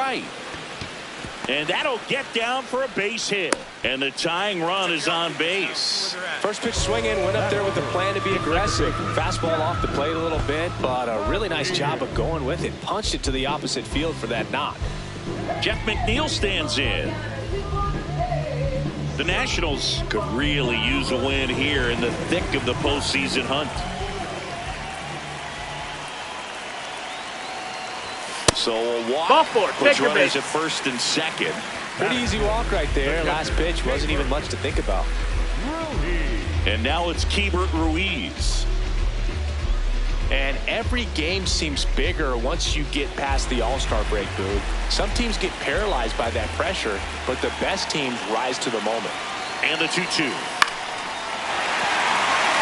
right. And that'll get down for a base hit. And the tying run is on base. First pitch swinging, went up there with a plan to be aggressive. Fastball off the plate a little bit, but a really nice job of going with it. Punched it to the opposite field for that knock. Jeff McNeil stands in. The Nationals could really use a win here in the thick of the postseason hunt. So a walk puts runners at first and second. Pretty easy walk right there. Last pitch wasn't even much to think about. And now it's Keibert Ruiz. And every game seems bigger once you get past the All-Star break, Boog. Some teams get paralyzed by that pressure, but the best teams rise to the moment. And the 2-2.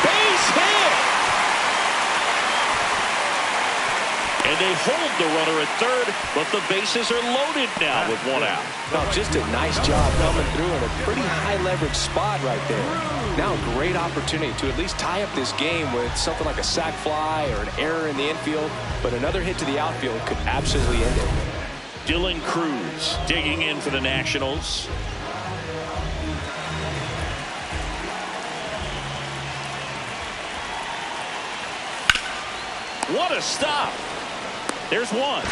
Base hit! And they hold the runner at third, but the bases are loaded now with one out. No, just a nice job coming through in a pretty high leverage spot right there. Now a great opportunity to at least tie up this game with something like a sac fly or an error in the infield, but another hit to the outfield could absolutely end it. Dylan Cruz digging in for the Nationals. What a stop. There's one.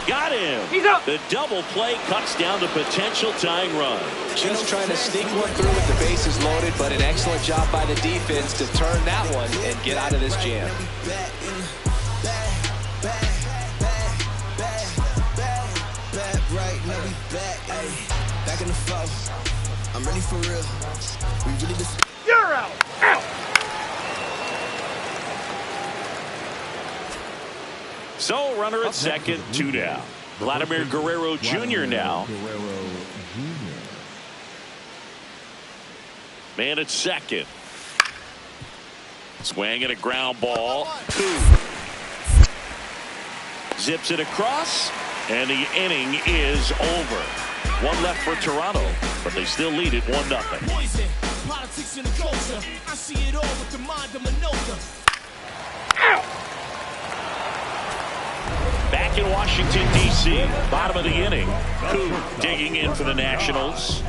Got him. He's up. The double play cuts down the potential tying run. Just trying to sneak one through with the bases loaded, but an excellent job by the defense to turn that one and get out of this jam. Back in the fall. I'm ready for real. We really just. You're out. Out. So runner at second, 2 down. Vladimir Guerrero Jr. now. Man at second. Swing and a ground ball. Zips it across, and the inning is over. One left for Toronto, but they still lead it 1-0. Politics in the culture. I see it all with the mind of Manoka. Back in Washington, D.C., bottom of the inning. Koo digging in for the Nationals.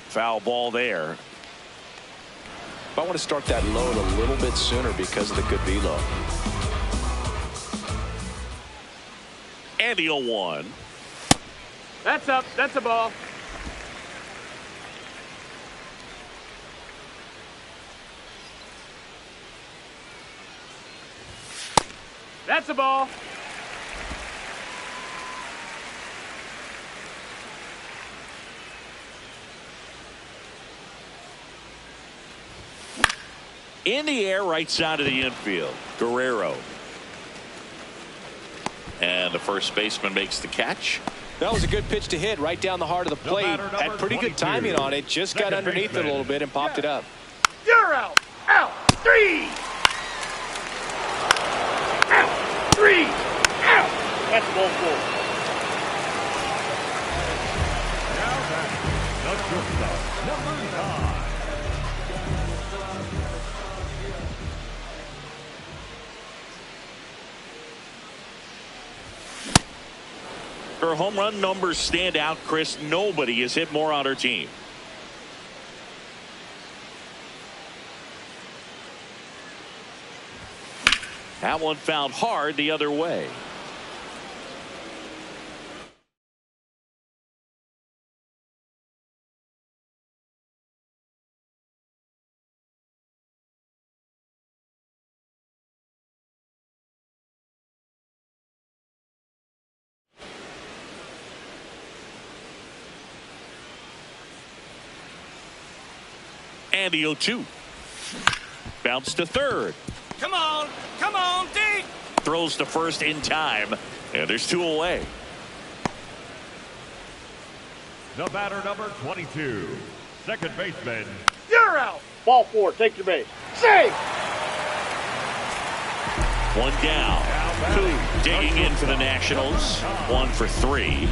Foul ball there. I want to start that load a little bit sooner because of the good velo. And the 0-1. That's up. That's a ball. That's a ball. In the air, right side of the infield. Guerrero. And the first baseman makes the catch. That was a good pitch to hit right down the heart of the plate. Had pretty good timing on it. Just got underneath it a little bit and popped it up. You're out. Out. 3. Out. 3. Out. That's ball 4. Now that's the shortstop, number 9. Her home run numbers stand out, Chris. Nobody has hit more on her team. That one fouled hard the other way. And the 0-2. Bounce to third. Come on, deep. Throws to first in time. And there's 2 away. The batter, number 22, second baseman. You're out. Ball 4. Take your base. Save. One down. Koo digging in for the Nationals. 1 for 3.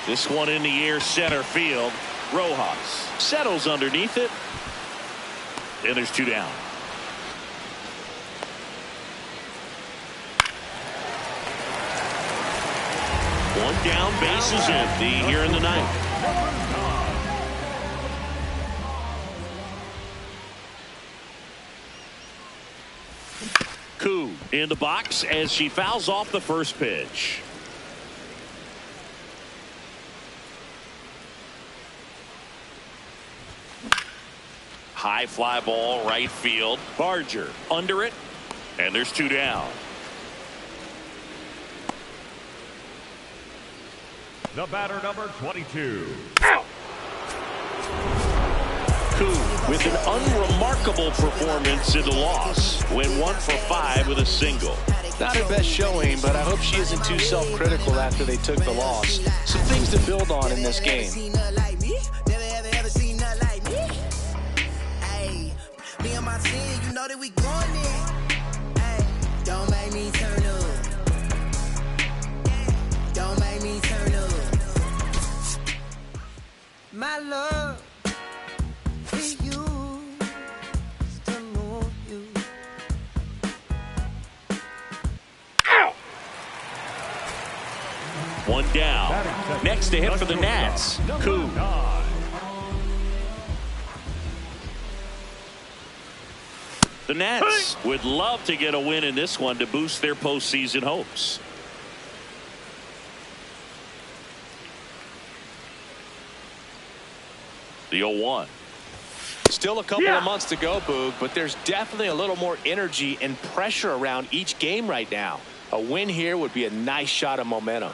This one in the air, center field. Rojas settles underneath it. And there's 2 down. One down, bases empty here in the ninth. Koo in the box as she fouls off the first pitch. High fly ball, right field. Barger under it, and there's 2 down. The batter, number 22. Out. Koo with an unremarkable performance in the loss. Went 1 for 5 with a single. Not her best showing, but I hope she isn't too self-critical after they took the loss. Some things to build on in this game. Me and my team, you know that we going in. Hey, don't make me turn up. Don't make me turn up. My love for you is to move you. Out. 1 down. Next to hit for the Nats. Koo. The Nats would love to get a win in this one to boost their postseason hopes. The 0-1. Still a couple of months to go, Boog, but there's definitely a little more energy and pressure around each game right now. A win here would be a nice shot of momentum.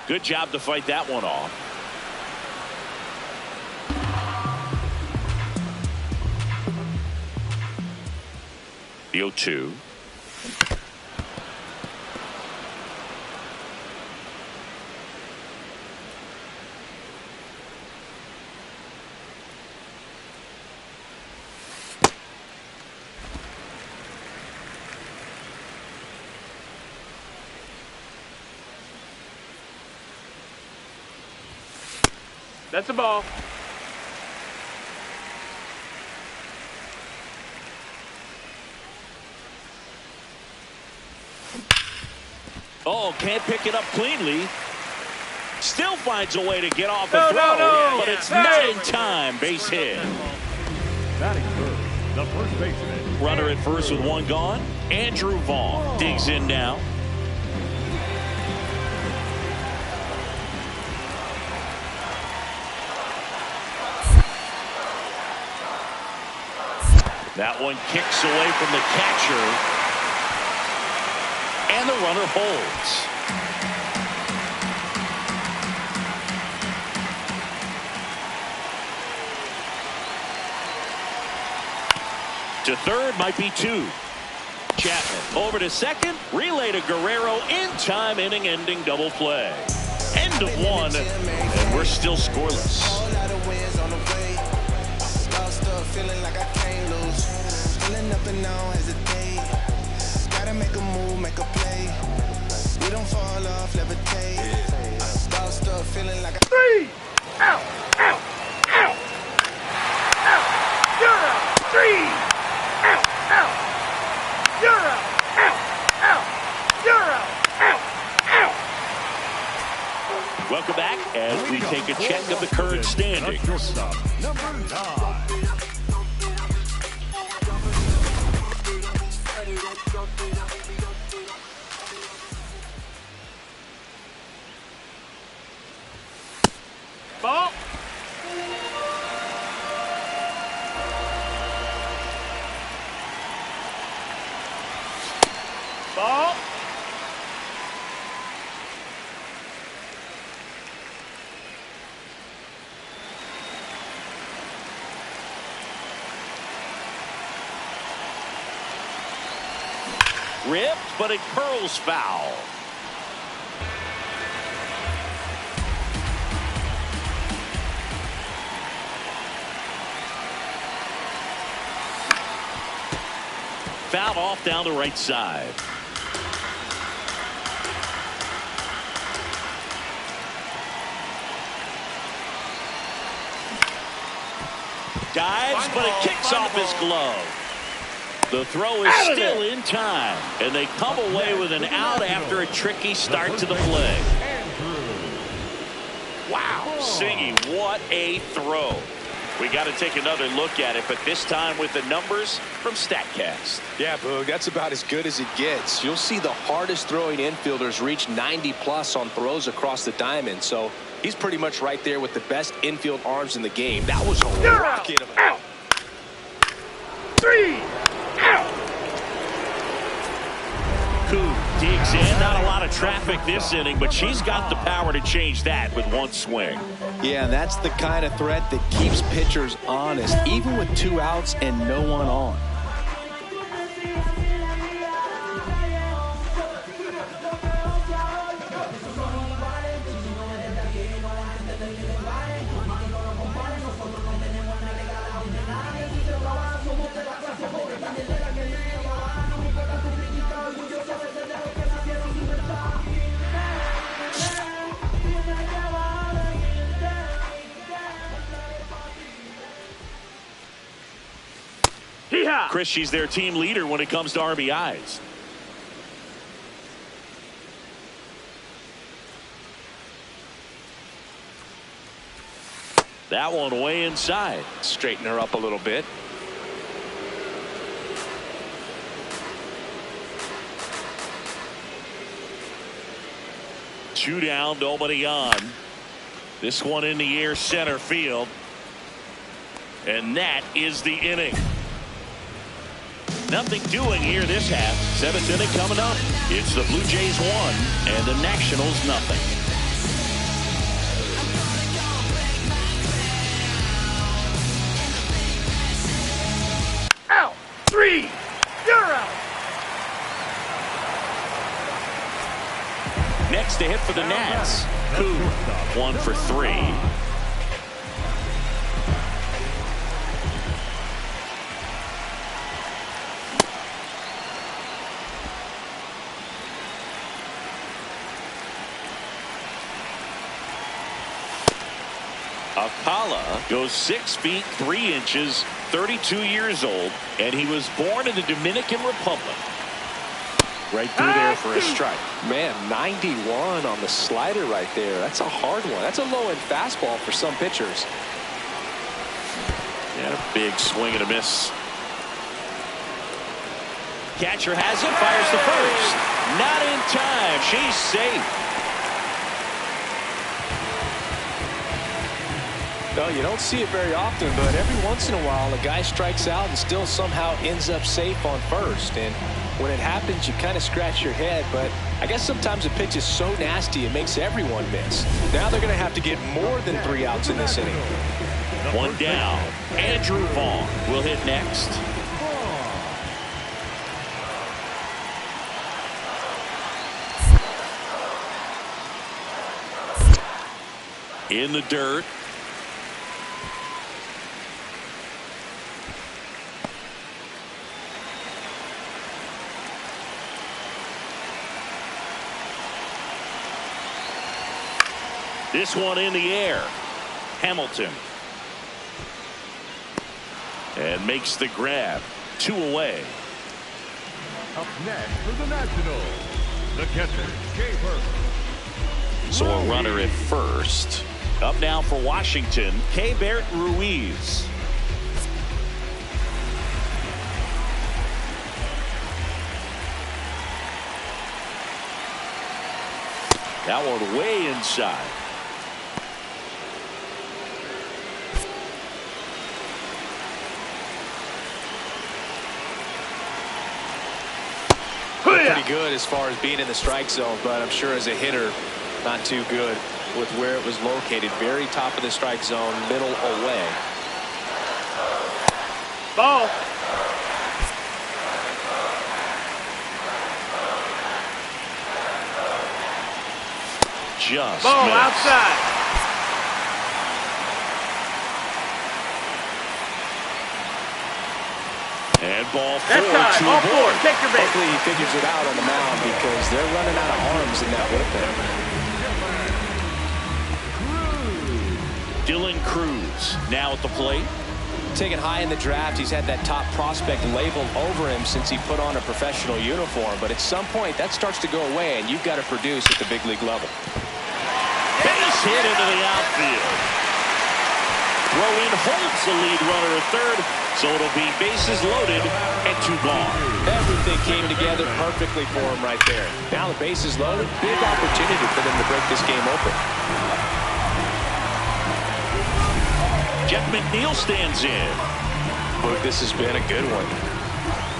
Good job to fight that one off. The 0-2. That's a ball. Oh, can't pick it up cleanly. Still finds a way to get off a throw, but it's not in time. Base hit. Batting first, the first baseman. Runner at first with 1 gone. Andrew Vaughn digs in now. That one kicks away from the catcher. And the runner holds. To third might be 2. Chapman over to second. Relay to Guerrero. In time, inning-ending double play. End of 1, and we're still scoreless. Feeling like I can't lose. Feeling up and down, hesitate. Gotta make a move, make a play. We don't fall off, levitate. Lost up, feeling like I 3. Out. Out. Out. Out. You're out. 3. Out. Out. You're out. Out. Out. You're out. Out. Out. Welcome back as we take a check of the current standings. Shortstop, number 9. Ball. Ball. Ripped, but it curls foul. Fouled off down the right side. dives, but it kicks off his glove. The throw is still in time, and they come away with an out after a tricky start to the play. Wow, Singy, what a throw. We got to take another look at it, but this time with the numbers from StatCast. Yeah, Boog, that's about as good as it gets. You'll see the hardest throwing infielders reach 90+ on throws across the diamond, so he's pretty much right there with the best infield arms in the game. That was a rocket of out. 3 out. Koo digs in. Not a lot of traffic this inning, but she's got the power to change that with one swing. Yeah, and that's the kind of threat that keeps pitchers honest, even with 2 outs and no one on. Chris, she's their team leader when it comes to RBIs. That one way inside. Straighten her up a little bit. Two down, nobody on. This one in the air, center field. And that is the inning. Nothing doing here this half. 7th inning coming up. It's the Blue Jays 1 and the Nationals nothing. Out. 3. You're out. Next to hit for the Nats. Koo 1 for 3. Alcala goes 6 feet 3 inches, 32 years old, and he was born in the Dominican Republic. Right through there for a strike. Man, 91 on the slider right there. That's a hard one. That's a low-end fastball for some pitchers. Yeah, a big swing and a miss. Catcher has it, fires the first. Not in time. She's safe. No, you don't see it very often, but every once in a while a guy strikes out and still somehow ends up safe on first. And when it happens, you kind of scratch your head, but I guess sometimes a pitch is so nasty it makes everyone miss. Now they're going to have to get more than 3 outs in this inning. One down. Andrew Vaughn will hit next. In the dirt. This one in the air. Hamilton. And makes the grab. 2 away. Up next for the Nationals, the catcher, Jay Burke. So a runner at first. Up now for Washington, Keibert Ruiz. That one way inside. Pretty good as far as being in the strike zone, but I'm sure as a hitter, not too good with where it was located. Very top of the strike zone, middle away. Ball. Just Ball missed. outside. And ball 4 That's time. to Ball the 4. board. Take your base. Hopefully he figures it out on the mound because they're running out of arms in that bullpen. Dylan Cruz now at the plate. taken high in the draft. He's had that top prospect labeled over him since he put on a professional uniform. But at some point, that starts to go away, and you've got to produce at the big league level. Base hit into the outfield. Throw-in holds the lead runner at third, so it'll be bases loaded and 2 gone. Everything came together perfectly for him right there. Now the bases loaded, big opportunity for them to break this game open. Jeff McNeil stands in. Look, this has been a good one.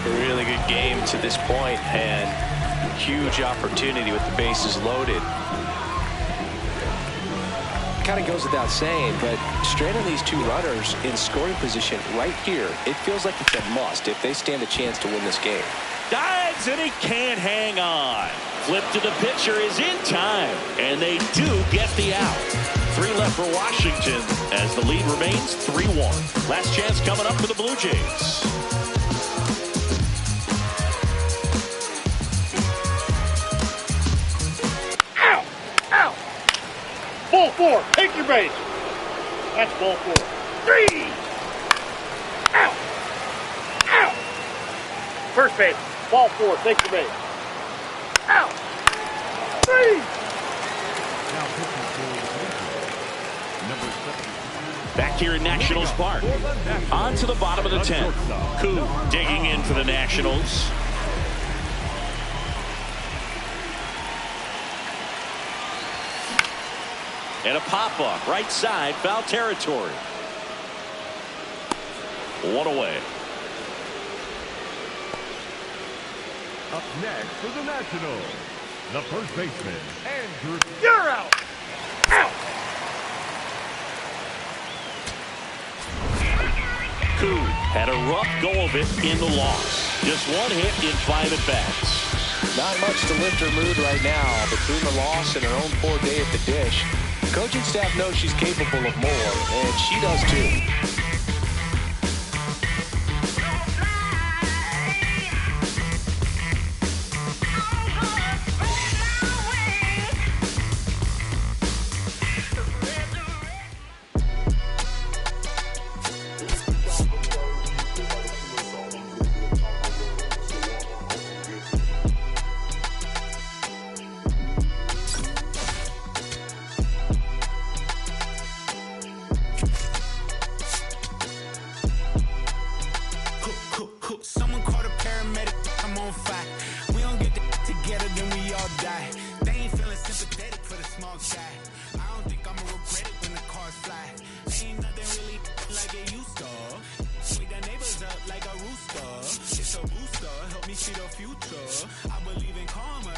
A really good game to this point, and huge opportunity with the bases loaded. Kind of goes without saying, but straining these 2 runners in scoring position right here, it feels like it's a must if they stand a chance to win this game. Dives, and he can't hang on. Flip to the pitcher is in time, and they do get the out. 3 left for Washington as the lead remains 3-1. Last chance coming up for the Blue Jays. Ball 4, take your base. That's ball 4. 3. Out. Out. First base, ball 4, take your base. Out. 3. Back here in Nationals Park. On to the bottom of the 10th. Koo digging in for the Nationals. And a pop-up, right side, foul territory. 1 away. Up next for the Nationals, the first baseman, Andrew. You're out. Out. Koo had a rough go of it in the loss. Just 1 hit in 5 at-bats. Not much to lift her mood right now. Between the loss and her own poor day at the dish, the coaching staff knows she's capable of more, and she does too. Someone call the paramedic, I'm on fire. We don't get together, then we all die. They ain't feeling sympathetic for the small guy. I don't think I'ma regret it when the cars fly. Ain't nothing really like it used to. Wake the neighbors up like a rooster. It's a booster, help me see the future. I believe in karma,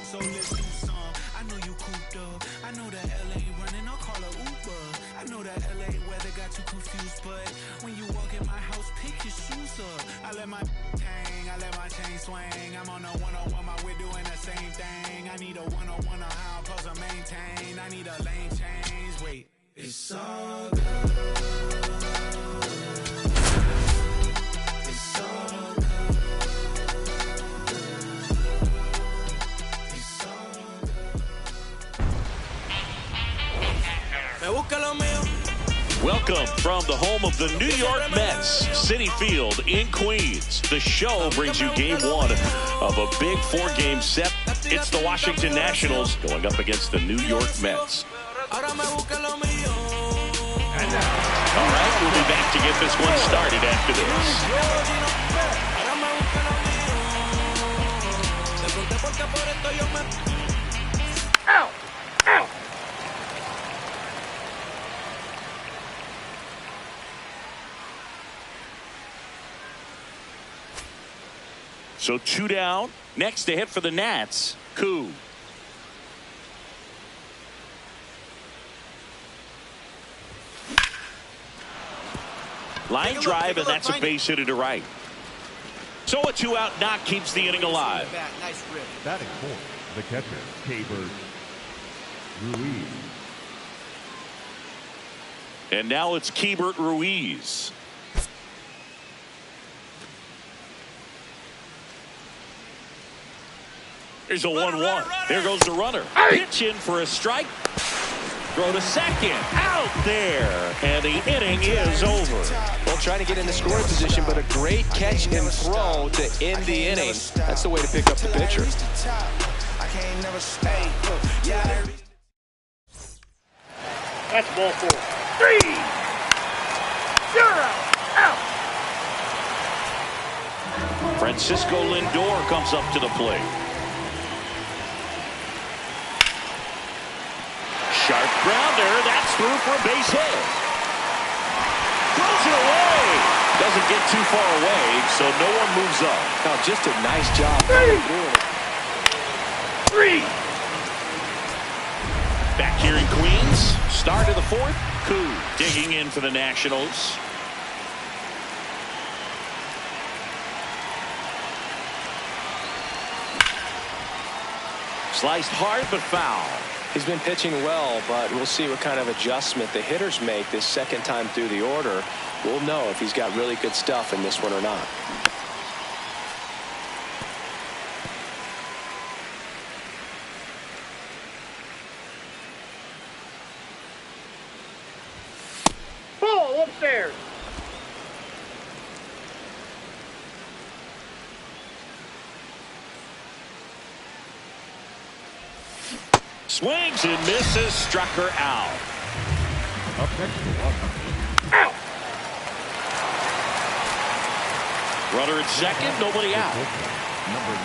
so let's do some. I know you cooped up. I know that LA running, I'll call a Uber. I know that LA weather got you confused, but when you walk in my house, pick your shoes up. I let my hang, I let my chain swing. I'm on a 101, my we're doing the same thing. I need a 101 on how I'm supposed to maintain. I need a lane change. Wait, it's all good. It's all good. It's all good. Me busca lo mío. Welcome from the home of the New York Mets, Citi Field in Queens. The show brings you game 1 of a big 4-game set. It's the Washington Nationals going up against the New York Mets. All right, we'll be back to get this one started after this. Out. Out. So 2 down. Next to hit for the Nats, Koo. Line drive, and that's a base hit to right. So a 2-out knock keeps the inning alive. Batting fourth, the catcher, Keibert Ruiz. And now it's Keibert Ruiz. There's a 1-1. There goes the runner. Pitch in for a strike. Throw to second. Out there. And the inning is over. Well, trying to get into scoring position, but a great catch and throw to end the inning. That's the way to pick up the pitcher. That's ball 4. 3. 0. Out. Francisco Lindor comes up to the plate. Sharp grounder. That's through for a base hit. Throws it away. Doesn't get too far away, so no one moves up. Now, just a nice job. 3. Back here in Queens. Start of the 4th. Koo digging in for the Nationals. Sliced hard but foul. He's been pitching well, but we'll see what kind of adjustment the hitters make this second time through the order. We'll know if he's got really good stuff in this one or not. Ball upstairs. Swings and misses. Struck her out. Up next to Washington. Out. Runner at second. Nobody out. Number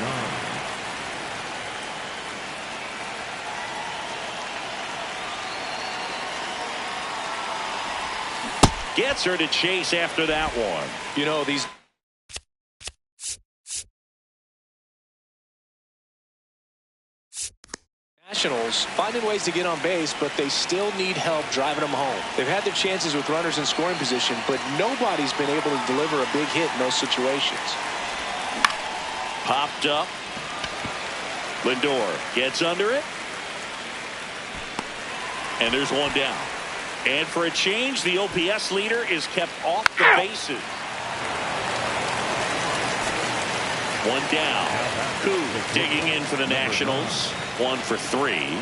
9. Gets her to chase after that one. You know, these Nationals finding ways to get on base, but they still need help driving them home. They've had their chances with runners in scoring position, but nobody's been able to deliver a big hit in those situations. Popped up. Lindor gets under it. And there's one down. And for a change, the OPS leader is kept off the bases. One down. Koo digging in for the Nationals. 1 for 3.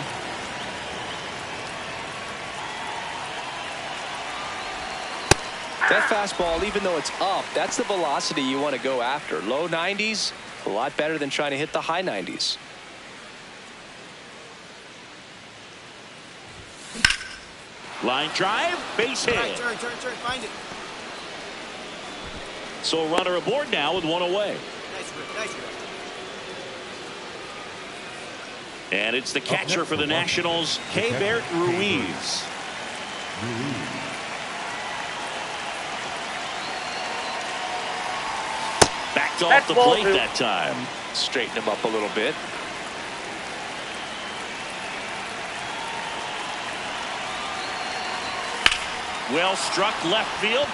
That fastball, even though it's up, that's the velocity you want to go after. Low 90s, a lot better than trying to hit the high 90s. Line drive, base hit. Turn, find it. So a runner aboard now with one away. Nice. And it's the catcher for the Nationals, Keibert Ruiz. Backed off the plate that time. Straighten him up a little bit. Well struck left field.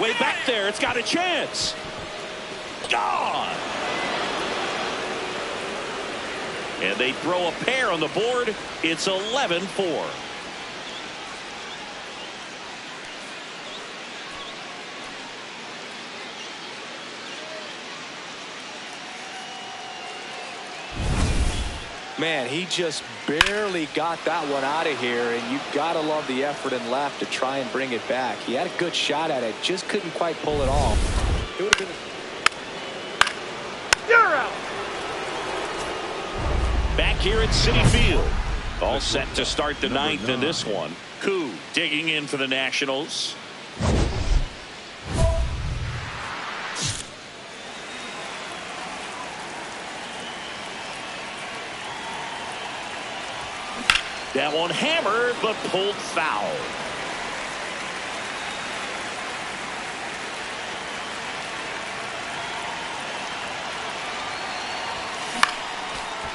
Way back there. It's got a chance. Gone. And they throw a pair on the board. It's 11-4. Man, he just barely got that one out of here, and you gotta love the effort in left to try and bring it back. He had a good shot at it, just couldn't quite pull it off. It would have been. You're out. Back here at Citi Field. All set to start the 9th in this one. Koo digging in for the Nationals. That one hammered, but pulled foul.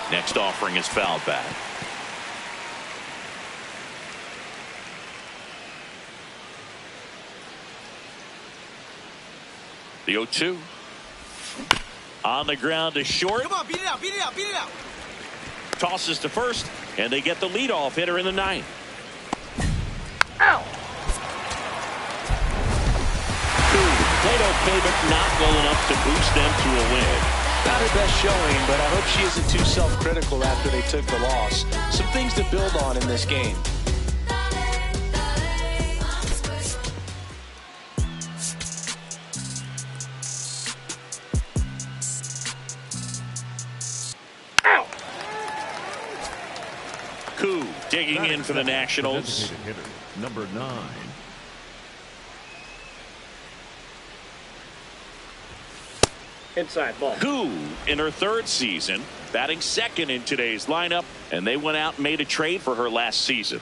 Next offering is fouled back. The 0-2. On the ground to short. Come on, beat it out. Tosses to first, and they get the leadoff hitter in the 9th. Out. Played okay, but not well enough to boost them to a win. Not her best showing, but I hope she isn't too self-critical after they took the loss. Some things to build on in this game. Koo digging in for the Nationals. Designated hitter, number 9. Inside ball. Koo in her 3rd season, batting 2nd in today's lineup, and they went out and made a trade for her last season.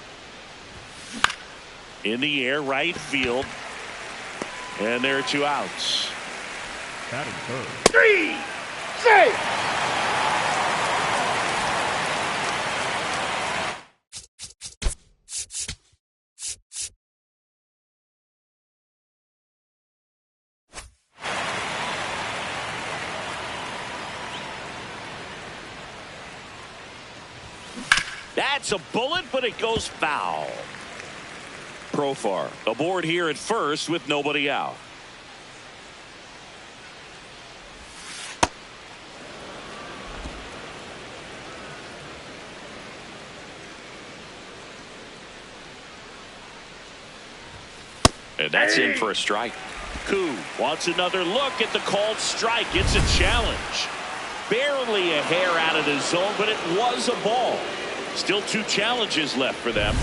In the air, right field, and there are 2 outs. Batting 3rd. 3, safe. That's a bullet, but it goes foul. Profar aboard here at first with nobody out. And that's in for a strike. Koo wants another look at the called strike. It's a challenge. Barely a hair out of the zone, but it was a ball. Still 2 challenges left for them.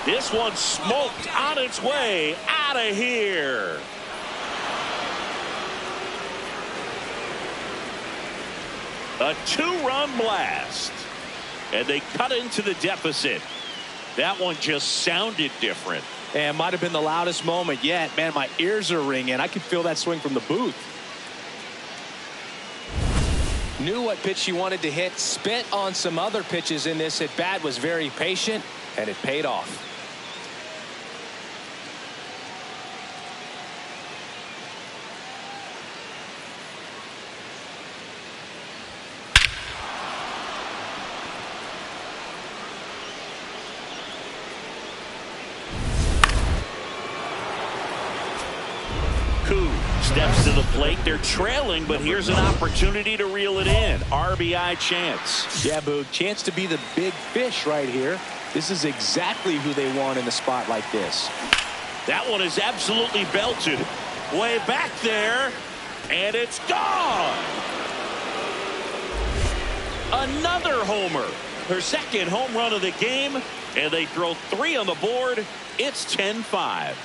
This one smoked on its way out of here. A 2-run blast. And they cut into the deficit. That one just sounded different. And might have been the loudest moment yet. Man, my ears are ringing. I could feel that swing from the booth. Knew what pitch she wanted to hit. Spent on some other pitches in this at bat. Was very patient, and it paid off. Koo steps to the plate. They're trailing, but here's an opportunity to reel it in. RBI chance. Yeah, Boog, chance to be the big fish right here. This is exactly who they want in a spot like this. That one is absolutely belted. Way back there, and it's gone. Another homer. Her 2nd home run of the game, and they throw 3 on the board. It's 10-5.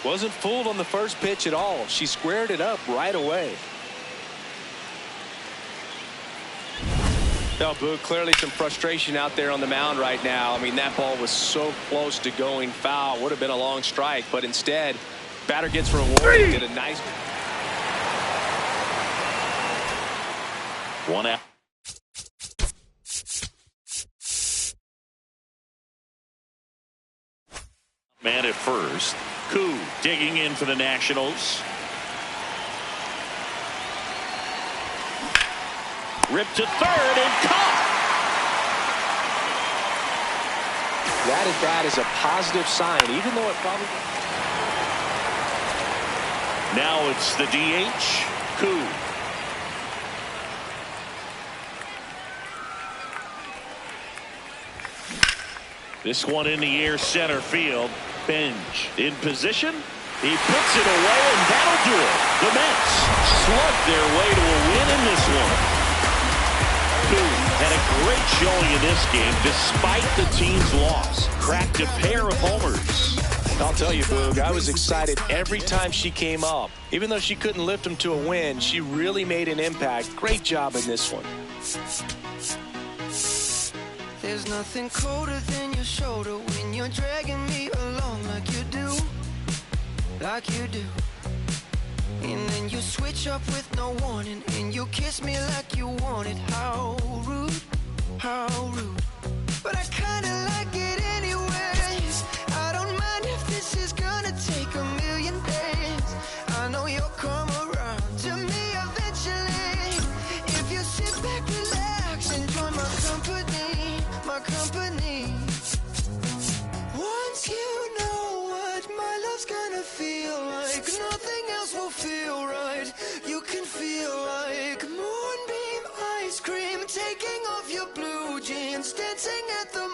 Wasn't fooled on the first pitch at all. She squared it up right away. No, Boog, clearly some frustration out there on the mound right now. I mean, that ball was so close to going foul. Would have been a long strike, but instead, batter gets rewarded. Did a nice. 1 out. Man at first. Koo digging in for the Nationals. Ripped to 3rd and caught. That at bat is a positive sign, even though it probably. Now it's the DH. Koo. This one in the air, center field. Bench in position. He puts it away, and that'll do it. The Mets slug their way to a win in this one. Koo had a great showing in this game despite the team's loss. Cracked a pair of homers. I'll tell you, Boog, I was excited every time she came up. Even though she couldn't lift them to a win, she really made an impact. Great job in this one. There's nothing colder than your shoulder when you're dragging me along like you do. Like you do. And then you switch up with no warning, and you kiss me like you want it. How rude, how rude. But I kinda like it anyways. I don't mind if this is gonna take a million days. I know you'll come around to me eventually. If you sit back, relax, enjoy my company, my company. Once you know what my love's gonna feel like, nothing else will feel right. You can feel like moonbeam ice cream, taking off your blue jeans, dancing at the